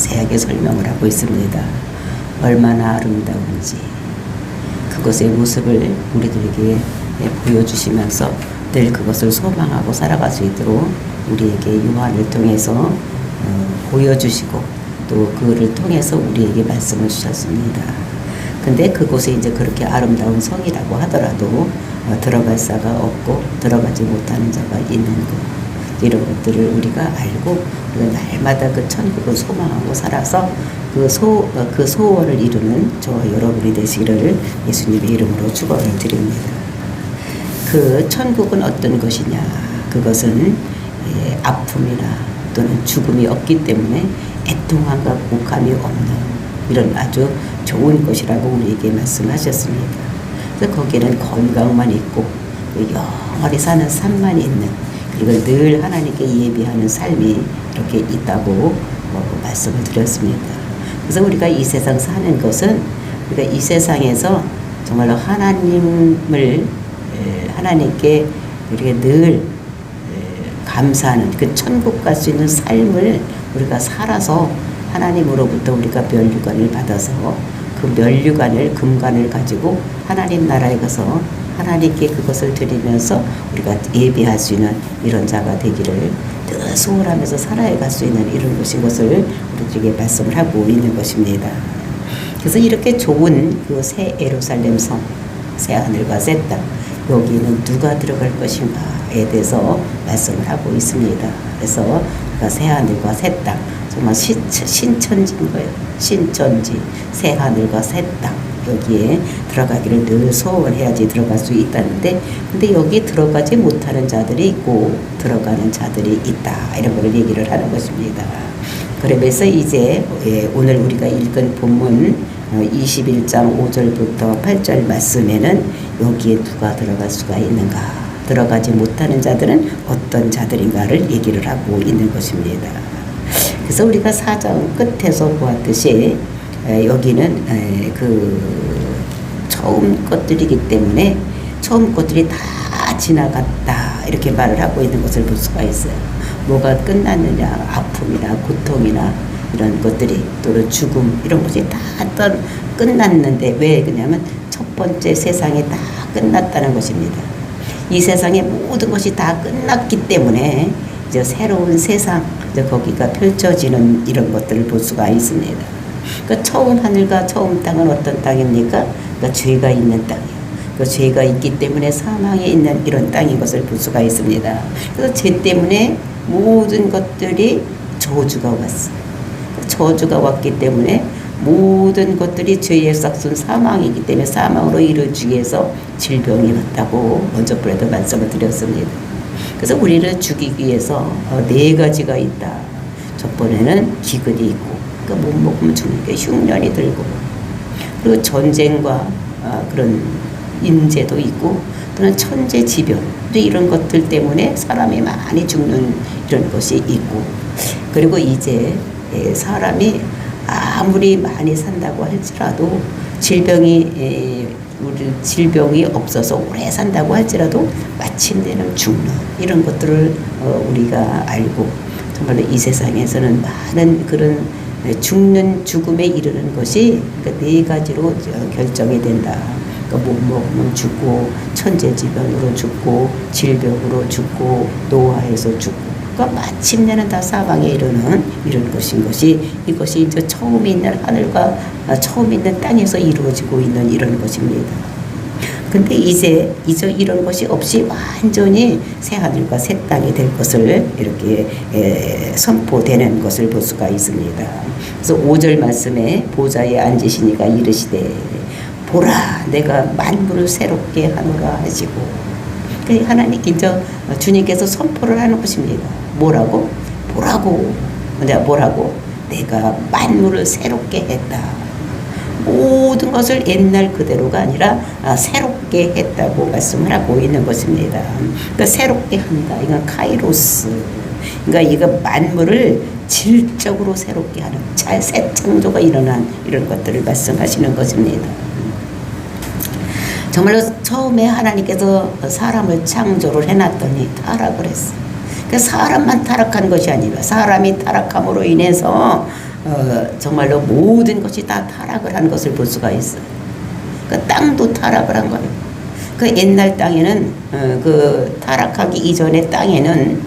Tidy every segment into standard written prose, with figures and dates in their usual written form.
자세하게 설명을 하고 있습니다. 얼마나 아름다운지 그것의 모습을 우리들에게 보여주시면서 늘 그것을 소망하고 살아갈 수 있도록 우리에게 요한을 통해서 보여주시고 또 그를 통해서 우리에게 말씀을 주셨습니다. 근데 그곳에 이제 그렇게 아름다운 성이라고 하더라도 들어갈 자가 없고 들어가지 못하는 자가 있는 것, 이런 것들을 우리가 알고 우리가 날마다 그 천국을 소망하고 살아서 그 소원을 이루는 저와 여러분이 되시기를 예수님의 이름으로 축원을 드립니다. 그 천국은 어떤 것이냐? 그것은 아픔이나 또는 죽음이 없기 때문에 애통함과 곡함이 없는 이런 아주 좋은 것이라고 우리에게 말씀하셨습니다. 그래서 거기에는 건강만 있고 영원히 사는 삶만 있는, 그리고 늘 하나님께 예비하는 삶이 이렇게 있다고 말씀을 드렸습니다. 그래서 우리가 이 세상 사는 것은 우리가 이 세상에서 정말로 하나님께 이렇게 늘 감사하는 그 천국 갈 수 있는 삶을 우리가 살아서 하나님으로부터 우리가 면류관을 받아서 그 면류관을 금관을 가지고 하나님 나라에 가서 하나님께 그것을 드리면서 우리가 예배할 수 있는 이런 자가 되기를 늘 소원하면서 살아갈 수 있는 이런 것을 우리에게 말씀을 하고 있는 것입니다. 그래서 이렇게 좋은 그 새 예루살렘 성, 새 하늘과 새 땅, 여기는 누가 들어갈 것인가에 대해서 말씀을 하고 있습니다. 그래서 새 하늘과 새 땅, 정말 신천지인 거예요. 신천지, 새 하늘과 새 땅, 여기에 들어가기를 늘 소원해야지 들어갈 수 있다는데, 근데 여기 들어가지 못하는 자들이 있고 들어가는 자들이 있다, 이런 걸 얘기를 하는 것입니다. 그러면서 이제 오늘 우리가 읽은 본문 21장 5절부터 8절 말씀에는 여기에 누가 들어갈 수가 있는가, 들어가지 못하는 자들은 어떤 자들인가를 얘기를 하고 있는 것입니다. 그래서 우리가 4장 끝에서 보았듯이 여기는 그 처음 것들이기 때문에 처음 것들이 다 지나갔다, 이렇게 말을 하고 있는 것을 볼 수가 있어요. 뭐가 끝났느냐, 아픔이나 고통이나 이런 것들이, 또는 죽음, 이런 것이 다 끝났는데, 왜 그러냐면 첫 번째 세상이 다 끝났다는 것입니다. 이 세상의 모든 것이 다 끝났기 때문에 이제 새로운 세상, 이제 거기가 펼쳐지는 이런 것들을 볼 수가 있습니다. 그러니까 처음 하늘과 처음 땅은 어떤 땅입니까? 그러니까 죄가 있는 땅이에요. 그 죄가 있기 때문에 사망에 있는 이런 땅인 것을 볼 수가 있습니다. 그래서 죄 때문에 모든 것들이 저주가 왔어요. 저주가 왔기 때문에 모든 것들이 죄의 싹순 사망이기 때문에 사망으로 이르기 위해서 질병이 왔다고 먼저 그래도 말씀을 드렸습니다. 그래서 우리를 죽이기 위해서 4가지가 있다. 첫 번에는 기근이 있고, 그러니까 못 먹으면 죽는 게 흉년이 들고, 그리고 전쟁과 그런 인재도 있고, 또는 천재지변, 이런 것들 때문에 사람이 많이 죽는 이런 것이 있고, 그리고 이제 사람이 아무리 많이 산다고 할지라도 질병이 없어서 오래 산다고 할지라도 마침내는 죽는 이런 것들을 우리가 알고, 정말로 이 세상에서는 많은 그런 죽음에 이르는 것이 그러니까 4가지로 결정이 된다. 그러니까 못 먹으면 죽고, 천재지변으로 죽고, 질병으로 죽고, 노화해서 죽고, 그러니까 마침내는 다 사망에 이르는 이런 것이 이것이 이제 처음 있는 하늘과 처음 있는 땅에서 이루어지고 있는 이런 것입니다. 근데 이제 이런 것이 없이 완전히 새 하늘과 새 땅이 될 것을 이렇게 선포되는 것을 볼 수가 있습니다. 그래서 5절 말씀에 보좌에 앉으시니가 이르시되 보라 내가 만물을 새롭게 하노라 하시고, 그러니까 하나님께서 주님께서 선포를 하는 것입니다. 뭐라고? 보라고. 뭐라고? 내가 만물을 새롭게 했다. 모든 것을 옛날 그대로가 아니라 새롭게 했다고 말씀을 하고 있는 것입니다. 그러니까 새롭게 한다. 이건 카이로스. 그러니까 이거 만물을 질적으로 새롭게 하는 새 창조가 일어난 이런 것들을 말씀하시는 것입니다. 정말로 처음에 하나님께서 사람을 창조를 해놨더니 타락을 했어요. 그러니까 사람만 타락한 것이 아니라 사람이 타락함으로 인해서 정말로 모든 것이 다 타락을 한 것을 볼 수가 있어요. 그 땅도 타락을 한 거예요. 그 옛날 땅에는 그 타락하기 이전의 땅에는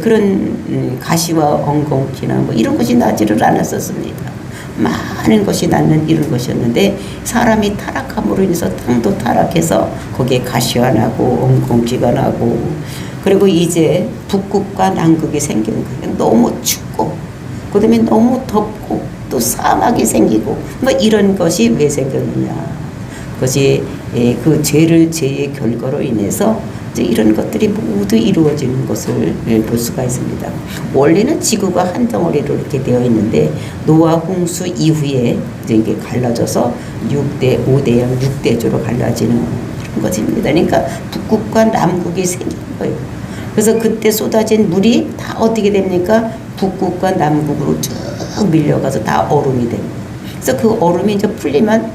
그런 가시와 엉겅퀴나 뭐 이런 것이 나지를 않았었습니다. 많은 것이 낳는 이런 것이었는데 사람이 타락함으로 인해서 땅도 타락해서 거기에 가시가 나고 엉겅퀴가 나고 그리고 이제 북극과 남극이 생기는 거예요. 너무 춥고 그다음에 너무 덥고 또 사막이 생기고 뭐 이런 것이 왜 생겼느냐. 그것이 그 죄의 결과로 인해서 이제 이런 것들이 모두 이루어지는 것을 볼 수가 있습니다. 원래는 지구가 한 덩어리로 이렇게 되어 있는데 노아 홍수 이후에 이제 이게 갈라져서 6대, 5대양, 6대조로 갈라지는 그런 것입니다. 그러니까 북극과 남극이 생긴 거예요. 그래서 그때 쏟아진 물이 다 어떻게 됩니까? 북극과 남극으로 쭉 밀려가서 다 얼음이 됩니다. 그래서 그 얼음이 이제 풀리면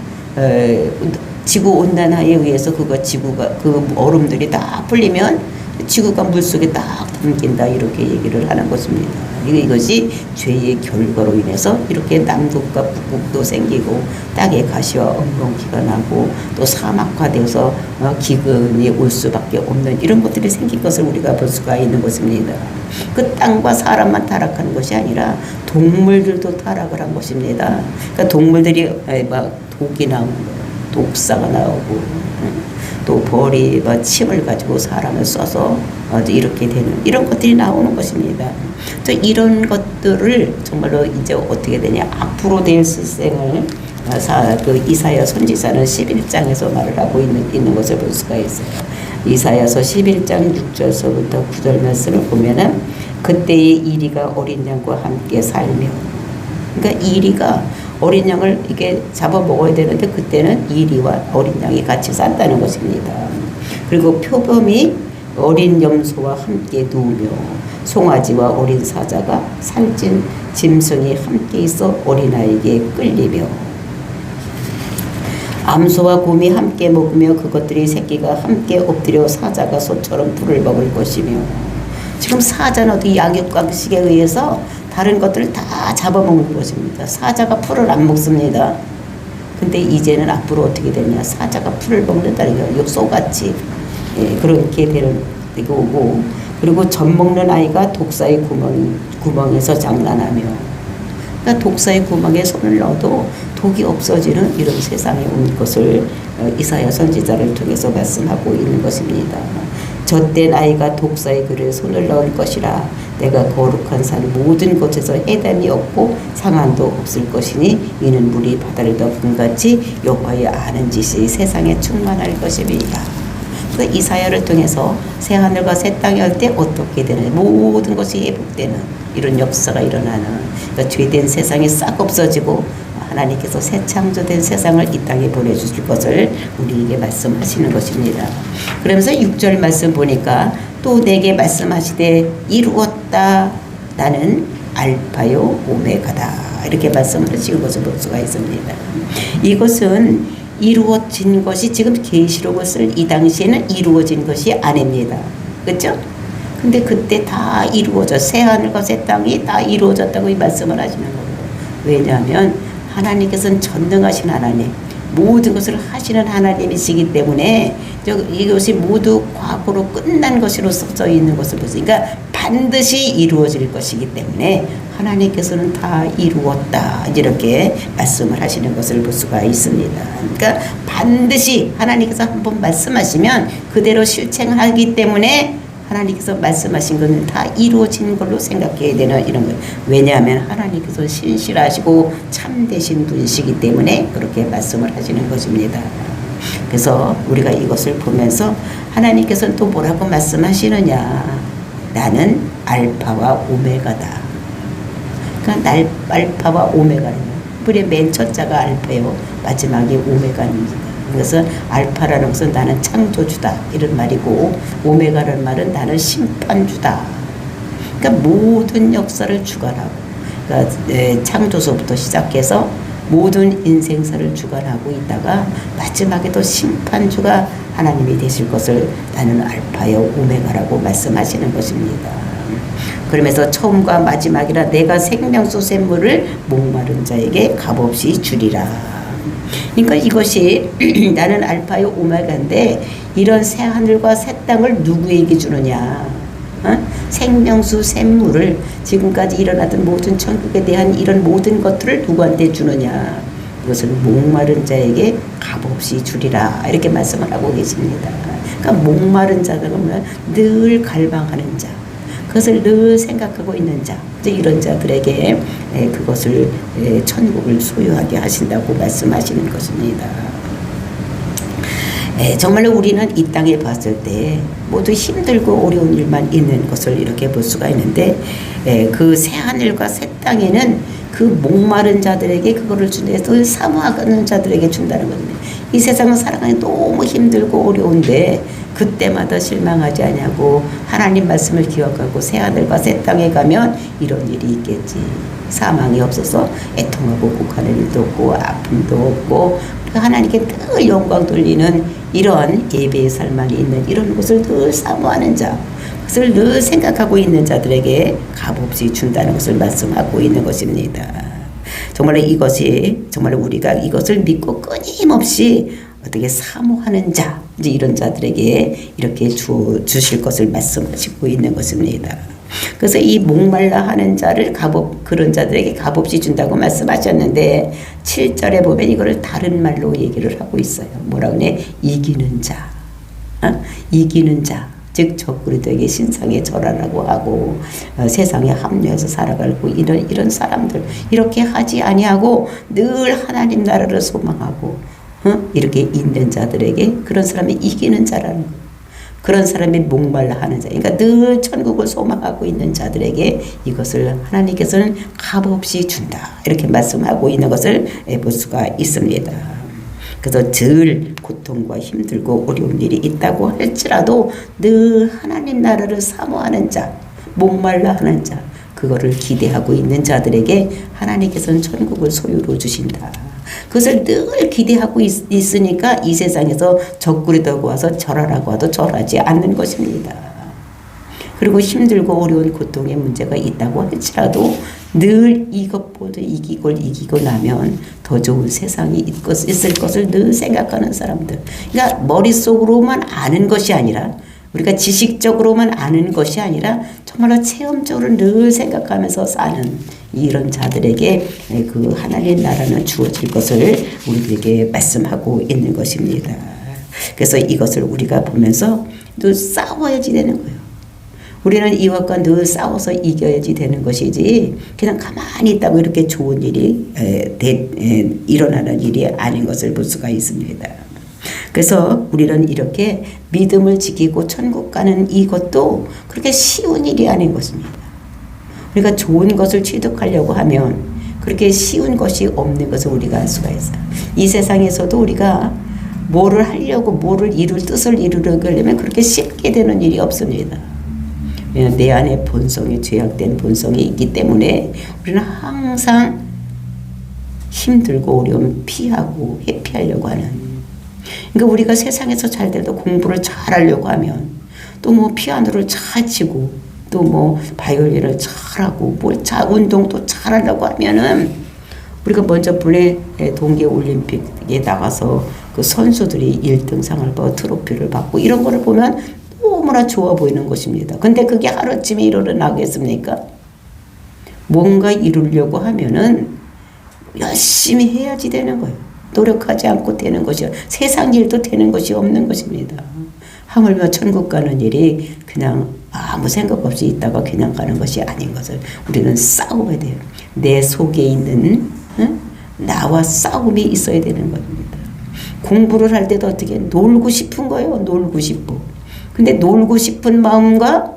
지구 온난화에 의해서 지구가 그 얼음들이 다 풀리면 지구가 물속에 딱 담긴다 이렇게 얘기를 하는 것입니다. 이것이 죄의 결과로 인해서 이렇게 남극과 북극도 생기고 땅에 가시와 엉겅퀴가 나고 또 사막화되어서 기근이 올 수밖에 없는 이런 것들이 생긴 것을 우리가 볼 수가 있는 것입니다. 그 땅과 사람만 타락하는 것이 아니라 동물들도 타락을 한 것입니다. 그러니까 동물들이 막 독이 나오는 거예요. 독사가 나오고 또 벌이 침을 가지고 사람을 써서 이렇게 되는 이런 것들이 나오는 것입니다. 이런 것들을 정말로 이제 어떻게 되냐 앞으로 될 실생을 그 이사야 선지자는 11장에서 말을 하고 있는 것을 볼 수가 있어요. 이사야서 11장 6절서부터 9절 말씀을 보면은 그때의 이리가 어린 양과 함께 살며 그러니까 이리가 어린 양을 이게 잡아 먹어야 되는데 그때는 이리와 어린 양이 같이 산다는 것입니다. 그리고 표범이 어린 염소와 함께 누우며 송아지와 어린 사자가 살찐 짐승이 함께 있어 어린아이에게 끌리며 암소와 곰이 함께 먹으며 그것들이 새끼가 함께 엎드려 사자가 소처럼 풀을 먹을 것이며 지금 사자는 어디 약육강식에 의해서 다른 것들을 다 잡아먹는 것입니다. 사자가 풀을 안 먹습니다. 근데 이제는 앞으로 어떻게 되냐 사자가 풀을 먹는다는 거예요. 소같이 그렇게 되는 거고 그리고 젖 먹는 아이가 독사의 구멍에서 장난하며 그러니까 독사의 구멍에 손을 넣어도 독이 없어지는 이런 세상에 온 것을 이사야 선지자를 통해서 말씀하고 있는 것입니다. 젖된 아이가 독사의 그릇에 손을 넣을 것이라 내가 거룩한 산 모든 곳에서 해담이 없고 상한도 없을 것이니 이는 물이 바다를 덮은 같이 여호와의 아는 지식이 세상에 충만할 것입니다. 그 이사야를 통해서 새 하늘과 새 땅이 할 때 어떻게 되는 모든 것이 회복되는 이런 역사가 일어나는 그러니까 죄된 세상이 싹 없어지고 하나님께서 새 창조된 세상을 이 땅에 보내주실 것을 우리에게 말씀하시는 것입니다. 그러면서 6절 말씀 보니까 또 내게 말씀하시되 이루었다 나는 알파요 오메가다 이렇게 말씀을 하시는 것을 볼 수가 있습니다. 이것은 이루어진 것이 지금 계시록을 쓸 이 당시에는 이루어진 것이 아닙니다. 그렇죠? 근데 그때 다 이루어져 새 하늘과 새 땅이 다 이루어졌다고 이 말씀을 하시는 거예요. 왜냐하면 하나님께서는 전능하신 하나님 모든 것을 하시는 하나님이시기 때문에 이것이 모두 과거로 끝난 것으로 써져 있는 것을 보세요. 그러니까 반드시 이루어질 것이기 때문에 하나님께서는 다 이루었다 이렇게 말씀을 하시는 것을 볼 수가 있습니다. 그러니까 반드시 하나님께서 한번 말씀하시면 그대로 실행하기 때문에 하나님께서 말씀하신 것은 다 이루어진 걸로 생각해야 되는 이런 거예요. 왜냐하면 하나님께서 신실하시고 참되신 분이시기 때문에 그렇게 말씀을 하시는 것입니다. 그래서 우리가 이것을 보면서 하나님께서는 또 뭐라고 말씀하시느냐 나는 알파와 오메가다. 그러니까 알파와 오메가는 우리의 맨 첫자가 알파요 마지막이 오메가입니다. 그래서 알파라는 것은 나는 창조주다 이런 말이고 오메가라는 말은 나는 심판주다. 그러니까 모든 역사를 주관하고 그러니까 창조서부터 시작해서 모든 인생사를 주관하고 있다가 마지막에도 심판주가 하나님이 되실 것을 나는 알파요 오메가라고 말씀하시는 것입니다. 그러면서 처음과 마지막이라 내가 생명수 샘물을 목마른 자에게 값없이 주리라. 그러니까 이것이 나는 알파요 오메가인데 이런 새 하늘과 새 땅을 누구에게 주느냐? 생명수 샘물을 지금까지 일어나던 모든 천국에 대한 이런 모든 것들을 누구한테 주느냐? 이것을 목마른 자에게 값없이 주리라. 이렇게 말씀을 하고 계십니다. 그러니까 목마른 자가 보면 늘 갈망하는 자, 그것을 늘 생각하고 있는 자, 이런 자들에게 그것을 천국을 소유하게 하신다고 말씀하시는 것입니다. 정말로 우리는 이 땅에 봤을 때 모두 힘들고 어려운 일만 있는 것을 이렇게 볼 수가 있는데 그 새 하늘과 새 땅에는 그 목마른 자들에게 그거를 준대서 사모하는 자들에게 준다는 겁니다. 이 세상을 살아가기 너무 힘들고 어려운데 그때마다 실망하지 않냐고 하나님 말씀을 기억하고 새 하늘과 새 땅에 가면 이런 일이 있겠지. 사망이 없어서 애통하고 곡하는 일도 없고 아픔도 없고 하나님께 늘 영광 돌리는 이런 예배의 삶만이 있는 이런 곳을 늘 사모하는 자, 그것을 늘 생각하고 있는 자들에게 값없이 준다는 것을 말씀하고 있는 것입니다. 정말 이것이 정말 우리가 이것을 믿고 끊임없이 어떻게 사모하는 자, 이제 이런 자들에게 이렇게 주실 것을 말씀하시고 있는 것입니다. 그래서 이 목말라 하는 자를 그런 자들에게 값없이 준다고 말씀하셨는데 7절에 보면 이거를 다른 말로 얘기를 하고 있어요. 뭐라고 하냐? 이기는 자. 이기는 자. 즉 적그리스도에게 신상에 절하라고 하고 세상에 합류해서 살아가고 이런 사람들 이렇게 하지 아니하고 늘 하나님 나라를 소망하고 이렇게 있는 자들에게 그런 사람이 이기는 자라는 거예요. 그런 사람이 목말라 하는 자, 그러니까 늘 천국을 소망하고 있는 자들에게 이것을 하나님께서는 값없이 준다. 이렇게 말씀하고 있는 것을 볼 수가 있습니다. 그래서 늘 고통과 힘들고 어려운 일이 있다고 할지라도 늘 하나님 나라를 사모하는 자, 목말라 하는 자, 그거를 기대하고 있는 자들에게 하나님께서는 천국을 소유로 주신다. 그것을 늘 기대하고 있으니까 이 세상에서 적그리스도가 와서 절하라고 해도 절하지 않는 것입니다. 그리고 힘들고 어려운 고통의 문제가 있다고 할지라도 늘 이것보다 이기고 나면 더 좋은 세상이 있을 것을 늘 생각하는 사람들. 그러니까 머릿속으로만 아는 것이 아니라 우리가 지식적으로만 아는 것이 아니라 정말로 체험적으로 늘 생각하면서 사는 이런 자들에게 그 하나님 나라는 주어질 것을 우리에게 말씀하고 있는 것입니다. 그래서 이것을 우리가 보면서 늘 싸워야지 되는 거예요. 우리는 이것과 늘 싸워서 이겨야지 되는 것이지 그냥 가만히 있다고 이렇게 좋은 일이 일어나는 일이 아닌 것을 볼 수가 있습니다. 그래서 우리는 이렇게 믿음을 지키고 천국 가는 이것도 그렇게 쉬운 일이 아닌 것입니다. 우리가 좋은 것을 취득하려고 하면 그렇게 쉬운 것이 없는 것을 우리가 알 수가 있어요. 이 세상에서도 우리가 뭐를 하려고 뭐를 뜻을 이루려고 하려면 그렇게 쉽게 되는 일이 없습니다. 내 안에 본성이 죄악된 본성이 있기 때문에 우리는 항상 힘들고 어려움 피하고 회피하려고 하는. 그러니까 우리가 세상에서 잘 돼도 공부를 잘하려고 하면 또 뭐 피아노를 잘 치고 또 뭐 바이올린을 잘하고 운동도 잘하려고 하면은 우리가 먼저 본래 동계 올림픽에 나가서 그 선수들이 1등상을 받고 트로피를 받고 이런 거를 보면 너무나 좋아 보이는 것입니다. 근데 그게 하루쯤에 일어나겠습니까? 뭔가 이루려고 하면은 열심히 해야지 되는 거예요. 노력하지 않고 되는 것이요. 세상 일도 되는 것이 없는 것입니다. 하물며 천국 가는 일이 그냥 아무 생각 없이 있다가 그냥 가는 것이 아닌 것을 우리는 싸워야 돼요. 내 속에 있는 나와 싸움이 있어야 되는 겁니다. 공부를 할 때도 어떻게 놀고 싶은 거예요. 놀고 싶고. 근데 놀고 싶은 마음과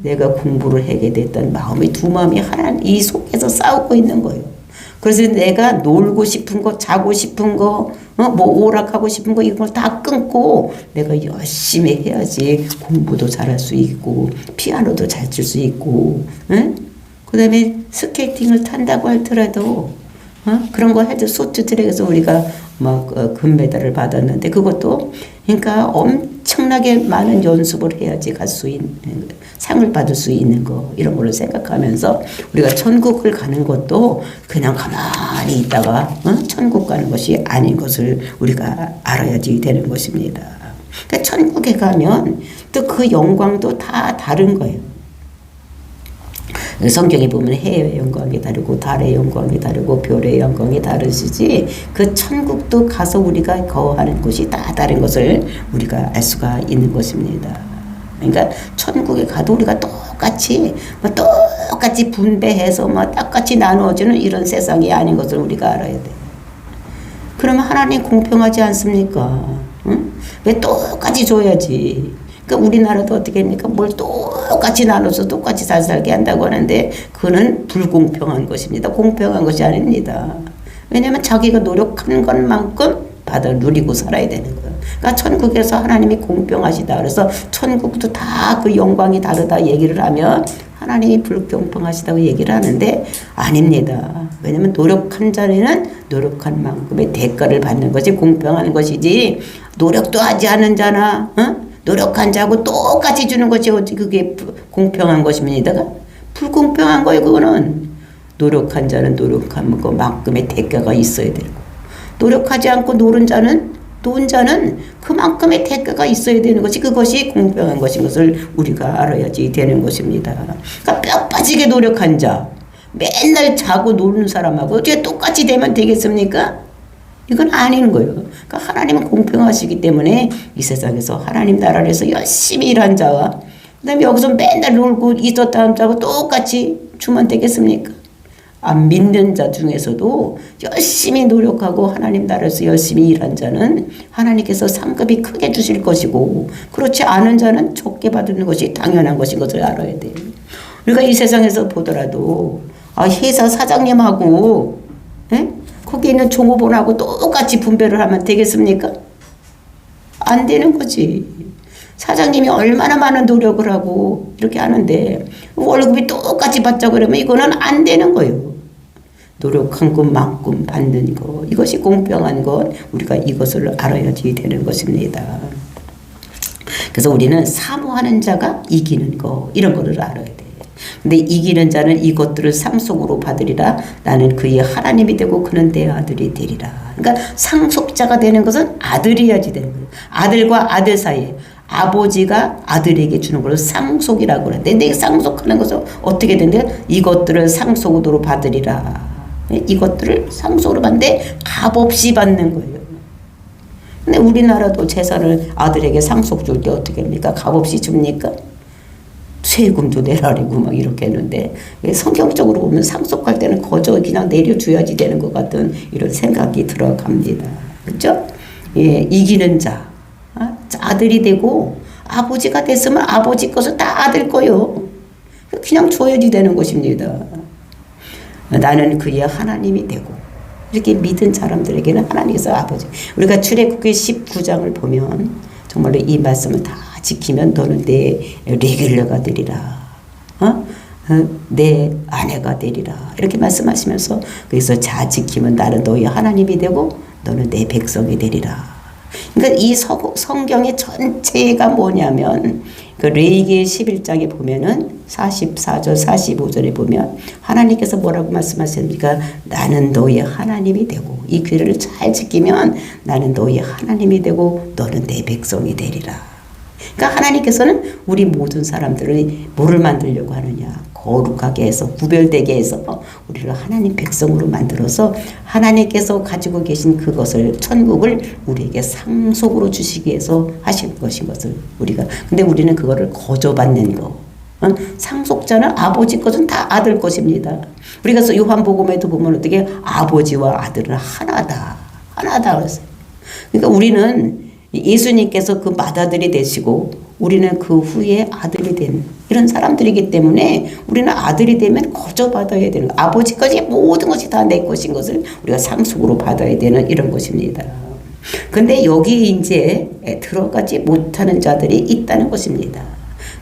내가 공부를 하게 됐던 마음이 두 마음이 하나 이 속에서 싸우고 있는 거예요. 그래서 내가 놀고 싶은 거, 자고 싶은 거, 뭐 오락하고 싶은 거 이걸 다 끊고 내가 열심히 해야지 공부도 잘할 수 있고 피아노도 잘 칠 수 있고, 그 다음에 스케이팅을 탄다고 할더라도 그런 거 해도 쇼트트랙에서 우리가 막 금메달을 받았는데 그것도 그러니까 엄청나게 많은 연습을 해야지 갈 수 있는 상을 받을 수 있는 거 이런 걸로 생각하면서 우리가 천국을 가는 것도 그냥 가만히 있다가 천국 가는 것이 아닌 것을 우리가 알아야지 되는 것입니다. 그러니까 천국에 가면 또 그 영광도 다 다른 거예요. 성경에 보면 해의 영광이 다르고 달의 영광이 다르고 별의 영광이 다르시지 그 천국도 가서 우리가 거하는 곳이 다 다른 것을 우리가 알 수가 있는 것입니다. 그러니까 천국에 가도 우리가 똑같이 분배해서 똑같이 나누어주는 이런 세상이 아닌 것을 우리가 알아야 돼. 그러면 하나님 공평하지 않습니까? 응? 왜 똑같이 줘야지? 그러니까 우리나라도 어떻게 합니까? 뭘 똑같이 나눠서 똑같이 잘 살게 한다고 하는데 그거는 불공평한 것입니다. 공평한 것이 아닙니다. 왜냐하면 자기가 노력하는 것만큼 받아 누리고 살아야 되는 거예요. 그러니까 천국에서 하나님이 공평하시다. 그래서 천국도 다 그 영광이 다르다 얘기를 하면 하나님이 불공평하시다고 얘기를 하는데 아닙니다. 왜냐하면 노력한 자에는 노력한 만큼의 대가를 받는 것이 공평한 것이지 노력도 하지 않은 자나 노력한 자하고 똑같이 주는 것이 어떻게 그게 공평한 것입니다. 불공평한 거예요. 그거는 노력한 자는 노력한 만큼의 대가가 있어야 되고 노력하지 않고 노는 자는 그만큼의 대가가 있어야 되는 것이 그것이 공평한 것인 것을 우리가 알아야지 되는 것입니다. 그러니까 뼈 빠지게 노력한 자 맨날 자고 노는 사람하고 어떻게 똑같이 되면 되겠습니까? 이건 아닌 거예요. 그러니까 하나님은 공평하시기 때문에 이 세상에서 하나님 나라에서 열심히 일한 자와 그다음에 여기서 맨날 놀고 있었다는 자하고 똑같이 주면 되겠습니까? 안 믿는 자 중에서도 열심히 노력하고 하나님 나라에서 열심히 일한 자는 하나님께서 상급이 크게 주실 것이고 그렇지 않은 자는 적게 받는 것이 당연한 것인 것을 알아야 돼요. 우리가 이 세상에서 보더라도 회사 사장님하고 거기 있는 종업원하고 똑같이 분배를 하면 되겠습니까? 안 되는 거지. 사장님이 얼마나 많은 노력을 하고 이렇게 하는데 월급이 똑같이 받자 그러면 이거는 안 되는 거예요. 노력한 것만큼 받는 것 이것이 공평한 것 우리가 이것을 알아야지 되는 것입니다. 그래서 우리는 사모하는 자가 이기는 것 이런 거를 알아야 돼요. 근데 이기는 자는 이것들을 상속으로 받으리라. 나는 그의 하나님이 되고 그는 내 아들이 되리라. 그러니까 상속자가 되는 것은 아들이어야지 되는 거예요. 아들과 아들 사이에 아버지가 아들에게 주는 걸 상속이라고 그러는데 내가 상속하는 것은 어떻게 된대? 이것들을 상속으로 받으리라. 이것들을 상속으로 받는데 값없이 받는 거예요. 근데 우리나라도 재산을 아들에게 상속 줄 때 어떻게 합니까? 값없이 줍니까? 세금도 내라리고 막 이렇게 했는데 성경적으로 보면 상속할 때는 거저 그냥 내려줘야지 되는 것 같은 이런 생각이 들어갑니다. 그렇죠? 예, 이기는 자 아들이 되고 아버지가 됐으면 아버지 것은 다 아들 거요. 그냥 줘야지 되는 것입니다. 나는 그의 하나님이 되고 이렇게 믿은 사람들에게는 하나님께서 아버지. 우리가 출애굽기 19장을 보면 정말로 이 말씀을 다 지키면 너는 내 레귤러가 되리라. 내 아내가 되리라. 이렇게 말씀하시면서 거기서 자 지키면 나는 너의 하나님이 되고 너는 내 백성이 되리라. 그러니까 이 성경의 전체가 뭐냐면 그 레위기 11장에 보면은 44절 45절에 보면 하나님께서 뭐라고 말씀하십니까? 나는 너의 하나님이 되고 이 규례를 잘 지키면 나는 너의 하나님이 되고 너는 내 백성이 되리라. 그러니까 하나님께서는 우리 모든 사람들을 뭐를 만들려고 하느냐? 거룩하게 해서 구별되게 해서 우리를 하나님 백성으로 만들어서 하나님께서 가지고 계신 그것을 천국을 우리에게 상속으로 주시기 위해서 하신 것인 것을 우리가 근데 우리는 그거를 거저받는 거 상속자는 아버지 것은 다 아들 것입니다. 우리가 요한복음에도 보면 어떻게 아버지와 아들은 하나다 그랬어요. 그러니까 우리는 예수님께서 그 맏아들이 되시고 우리는 그 후에 아들이 된 이런 사람들이기 때문에 우리는 아들이 되면 거저 받아야 되는 아버지까지 모든 것이 다 내 것인 것을 우리가 상속으로 받아야 되는 이런 것입니다. 근데 여기 이제 들어가지 못하는 자들이 있다는 것입니다.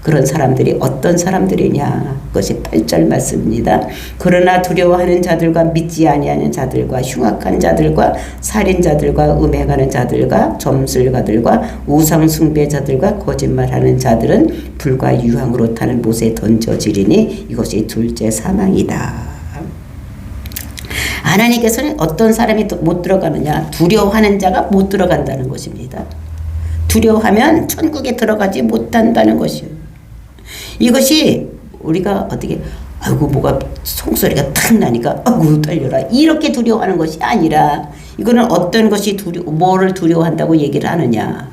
그런 사람들이 어떤 사람들이냐, 그것이 8절 말씀입니다. 그러나 두려워하는 자들과 믿지 아니하는 자들과 흉악한 자들과 살인자들과 음행하는 자들과 점술가들과 우상 숭배자들과 거짓말하는 자들은 불과 유황으로 타는 못에 던져지리니 이것이 둘째 사망이다. 하나님께서는 어떤 사람이 못 들어가느냐, 두려워하는 자가 못 들어간다는 것입니다. 두려워하면 천국에 들어가지 못한다는 것이요. 이것이 우리가 어떻게 아이고 뭐가 송소리가 탁 나니까 아이고 떨려라 이렇게 두려워하는 것이 아니라, 이거는 어떤 것이 뭐를 두려워한다고 얘기를 하느냐,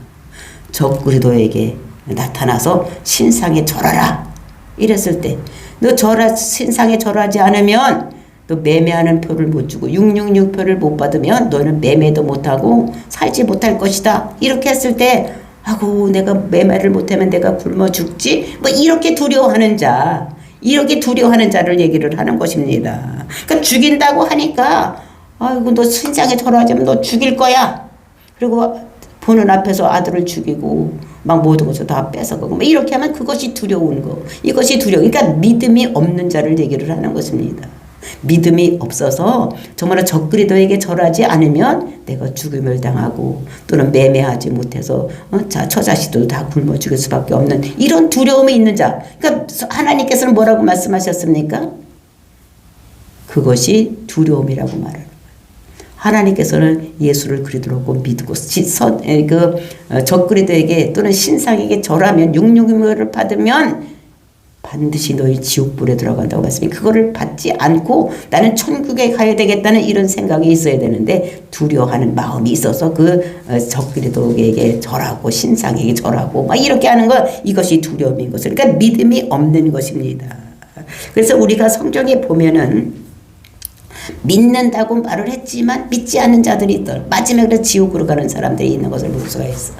적그리스도에게 나타나서 신상에 절하라 이랬을 때, 너 신상에 절하지 않으면 또 매매하는 표를 못 주고 666표를 못 받으면 너는 매매도 못하고 살지 못할 것이다. 이렇게 했을 때 아고 내가 매매를 못하면 내가 굶어 죽지? 뭐 이렇게 두려워하는 자, 이렇게 두려워하는 자를 얘기를 하는 것입니다. 그러니까 죽인다고 하니까 아이고 너 신상에 절하자면 너 죽일 거야. 그리고 보는 앞에서 아들을 죽이고 막 모든 것을 다 뺏어가고 막 이렇게 하면 그것이 두려운 거. 이것이 두려워. 그러니까 믿음이 없는 자를 얘기를 하는 것입니다. 믿음이 없어서 정말 적그리스도에게 절하지 않으면 내가 죽음을 당하고 또는 매매하지 못해서 처자식도 다 굶어 죽일 수밖에 없는 이런 두려움이 있는 자. 그러니까 하나님께서는 뭐라고 말씀하셨습니까? 그것이 두려움이라고 말하는 거예요. 하나님께서는 예수를 그리스도로 믿고 적그리스도에게 또는 신상에게 절하면 육육을 받으면 반드시 너희 지옥불에 들어간다고 말씀이, 그거를 받지 않고 나는 천국에 가야 되겠다는 이런 생각이 있어야 되는데 두려워하는 마음이 있어서 적그리스도에게 절하고 신상에게 절하고 막 이렇게 하는 것, 이것이 두려움인 것을, 그러니까 믿음이 없는 것입니다. 그래서 우리가 성경에 보면은 믿는다고 말을 했지만 믿지 않는 자들이 있더라. 마지막에 지옥으로 가는 사람들이 있는 것을 볼 수가 있어.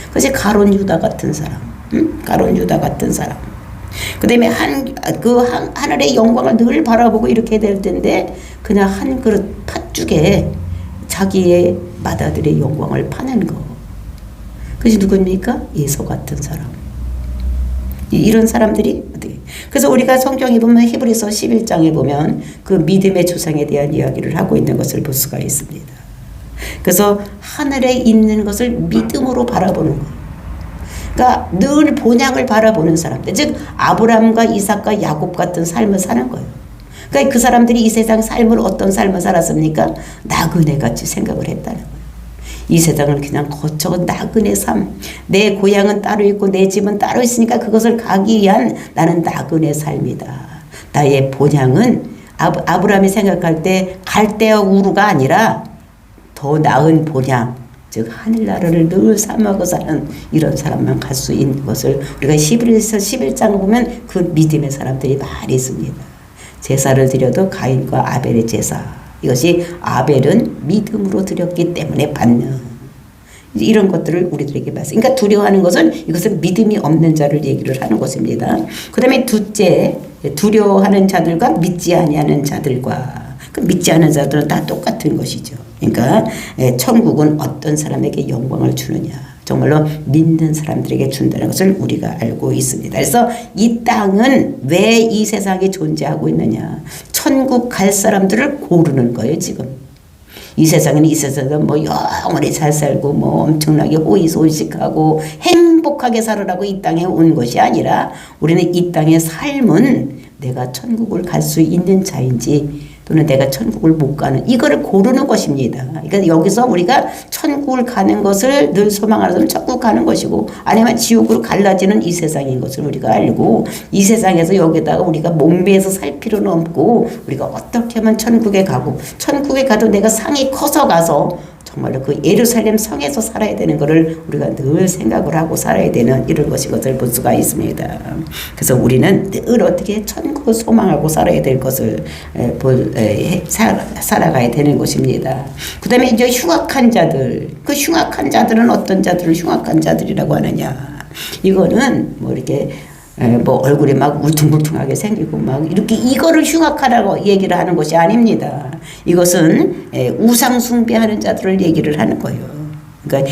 그것이 가룟 유다 같은 사람, 가룟 유다 같은 사람. 그 다음에 하늘의 영광을 늘 바라보고 이렇게 될 텐데 그냥 한 그릇 팥죽에 자기의 맏아들의 영광을 파는 거. 그것이 누굽니까? 예수 같은 사람. 이런 사람들이 어떻게? 그래서 우리가 성경에 보면 히브리서 11장에 보면 그 믿음의 조상에 대한 이야기를 하고 있는 것을 볼 수가 있습니다. 그래서 하늘에 있는 것을 믿음으로 바라보는 거예요. 그러니까 늘 본향을 바라보는 사람들, 즉 아브라함과 이삭과 야곱 같은 삶을 사는 거예요. 그러니까 그 사람들이 이 세상 삶을 어떤 삶을 살았습니까? 나그네같이 생각을 했다는 거예요. 이 세상을 그냥 거쳐 나그네 삶. 내 고향은 따로 있고 내 집은 따로 있으니까 그것을 가기 위한 나는 나그네 삶이다. 나의 본향은 아브라함이 생각할 때 갈대와 우루가 아니라 더 나은 본향, 즉 하늘나라를 늘 삼하고 사는 이런 사람만 갈 수 있는 것을 우리가 히브리서 11장 보면 그 믿음의 사람들이 많이 있습니다. 제사를 드려도 가인과 아벨의 제사, 이것이 아벨은 믿음으로 드렸기 때문에 받는 이런 것들을 우리들에게 말씀. 그러니까 두려워하는 것은 이것은 믿음이 없는 자를 얘기를 하는 것입니다. 그 다음에 둘째, 두려워하는 자들과 믿지 아니하는 자들과, 그 믿지 않는 자들은 다 똑같은 것이죠. 그러니까 천국은 어떤 사람에게 영광을 주느냐, 정말로 믿는 사람들에게 준다는 것을 우리가 알고 있습니다. 그래서 이 땅은 왜 이 세상에 존재하고 있느냐, 천국 갈 사람들을 고르는 거예요. 지금 이 세상에는 이 세상에서 뭐 영원히 잘 살고 뭐 엄청나게 호의소식하고 행복하게 살으라고 이 땅에 온 것이 아니라, 우리는 이 땅의 삶은 내가 천국을 갈 수 있는 자인지 또는 내가 천국을 못 가는, 이거를 고르는 것입니다. 그러니까 여기서 우리가 천국을 가는 것을 늘 소망하는 사람은 천국 가는 것이고, 아니면 지옥으로 갈라지는 이 세상인 것을 우리가 알고, 이 세상에서 여기다가 우리가 목매서 살 필요는 없고, 우리가 어떻게 하면 천국에 가고, 천국에 가도 내가 상이 커서 가서 정말로 그 예루살렘 성에서 살아야 되는 것을 우리가 늘 생각을 하고 살아야 되는 이런 것을 볼 수가 있습니다. 그래서 우리는 늘 어떻게 천국을 소망하고 살아야 될 것을 살아가야 되는 것입니다. 그 다음에 이제 흉악한 자들, 그 흉악한 자들은 어떤 자들을 흉악한 자들이라고 하느냐, 이거는 뭐 이렇게 뭐 얼굴이 막 울퉁불퉁하게 생기고 막 이렇게 이거를 흉악하다고 얘기를 하는 것이 아닙니다. 이것은 우상 숭배하는 자들을 얘기를 하는 거예요. 그러니까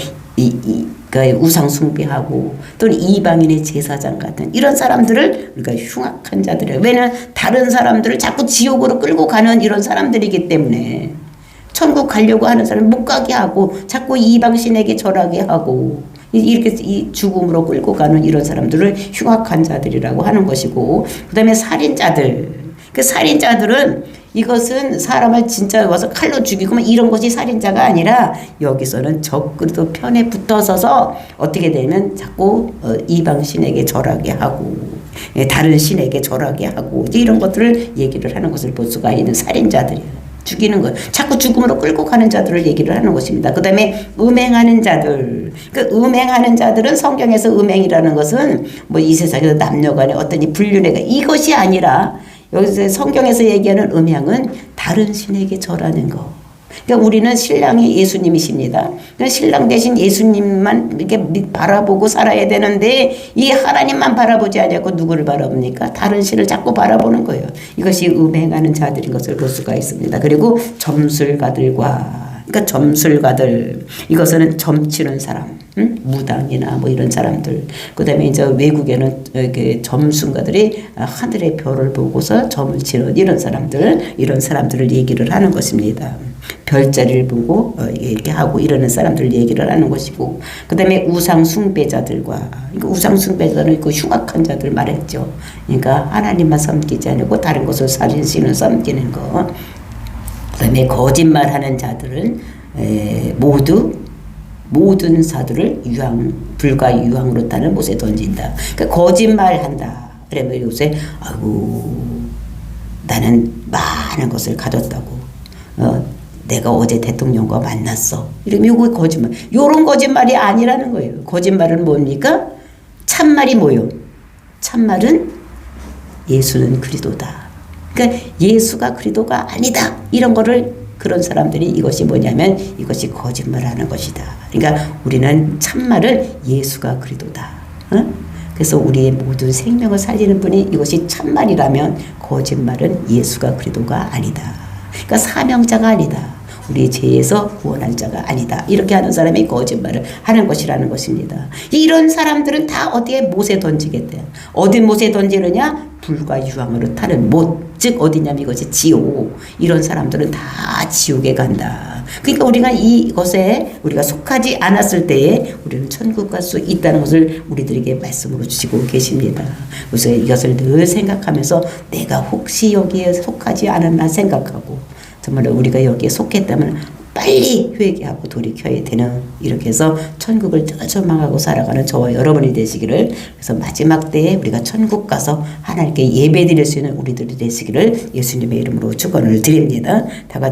그러니까 우상 숭배하고 또는 이방인의 제사장 같은 이런 사람들을 우리가 흉악한 자들이에요. 왜냐하면 다른 사람들을 자꾸 지옥으로 끌고 가는 이런 사람들이기 때문에 천국 가려고 하는 사람 못 가게 하고 자꾸 이방신에게 절하게 하고 이렇게 이 죽음으로 끌고 가는 이런 사람들을 흉악한 자들이라고 하는 것이고, 그 다음에 살인자들. 그 살인자들은 이것은 사람을 진짜 와서 칼로 죽이고 이런 것이 살인자가 아니라 여기서는 적그리스도 편에 붙어서서 어떻게 되면 자꾸 이방신에게 절하게 하고 다른 신에게 절하게 하고 이런 것들을 얘기를 하는 것을 볼 수가 있는 살인자들이에요. 죽이는 것, 자꾸 죽음으로 끌고 가는 자들을 얘기를 하는 것입니다. 그 다음에 음행하는 자들. 그 음행하는 자들은 성경에서 음행이라는 것은 뭐 이 세상에서 남녀간의 어떤 이 불륜애가 이것이 아니라 여기서 성경에서 얘기하는 음행은 다른 신에게 절하는 거. 그러니까 우리는 신랑이 예수님이십니다. 그러니까 신랑 대신 예수님만 이렇게 바라보고 살아야 되는데 이 하나님만 바라보지 않고 누구를 바라봅니까? 다른 신을 자꾸 바라보는 거예요. 이것이 음행하는 자들인 것을 볼 수가 있습니다. 그리고 점술가들과 그러니까 점술가들 이것은 점치는 사람, 무당이나 뭐 이런 사람들. 그다음에 이제 외국에는 이렇게 점술가들이 하늘의 별을 보고서 점을 치는 이런 사람들을 얘기를 하는 것입니다. 별자리를 보고 이렇게 하고 이러는 사람들 얘기를 하는 것이고, 그다음에 우상 숭배자들과 그러니까 우상 숭배자는 그 흉악한 자들 말했죠. 그러니까 하나님만 섬기지 않고 다른 것을 살인신을 섬기는 거. 그다음에 거짓말하는 자들은 모든 사들을 불과 유황으로 타는 못에 던진다. 그러니까 거짓말한다. 그러면 요새 나는 많은 것을 가졌다고. 내가 어제 대통령과 만났어. 이러면 요거 거짓말. 요런 거짓말이 아니라는 거예요. 거짓말은 뭡니까? 참말이 뭐요? 참말은 예수는 그리스도다. 그러니까 예수가 그리스도가 아니다. 이런 거를 그런 사람들이 이것이 뭐냐면 이것이 거짓말하는 것이다. 그러니까 우리는 참말은 예수가 그리스도다. 그래서 우리의 모든 생명을 살리는 분이 이것이 참말이라면 거짓말은 예수가 그리스도가 아니다. 그러니까 사명자가 아니다. 우리 죄에서 구원할 자가 아니다. 이렇게 하는 사람이 거짓말을 하는 것이라는 것입니다. 이런 사람들은 다 어디에 못에 던지겠대요. 어디 못에 던지느냐? 불과 유황으로 타는 못. 즉 어디냐면 이것이 지옥. 이런 사람들은 다 지옥에 간다. 그러니까 우리가 이것에 우리가 속하지 않았을 때에 우리는 천국 갈 수 있다는 것을 우리들에게 말씀으로 주시고 계십니다. 그래서 이것을 늘 생각하면서 내가 혹시 여기에 속하지 않았나 생각하고 정말 우리가 여기에 속했다면 빨리 회개하고 돌이켜야 되는 이렇게 해서 천국을 전망하고 살아가는 저와 여러분이 되시기를, 그래서 마지막 때에 우리가 천국 가서 하나님께 예배 드릴 수 있는 우리들이 되시기를 예수님의 이름으로 축원을 드립니다. 다 같이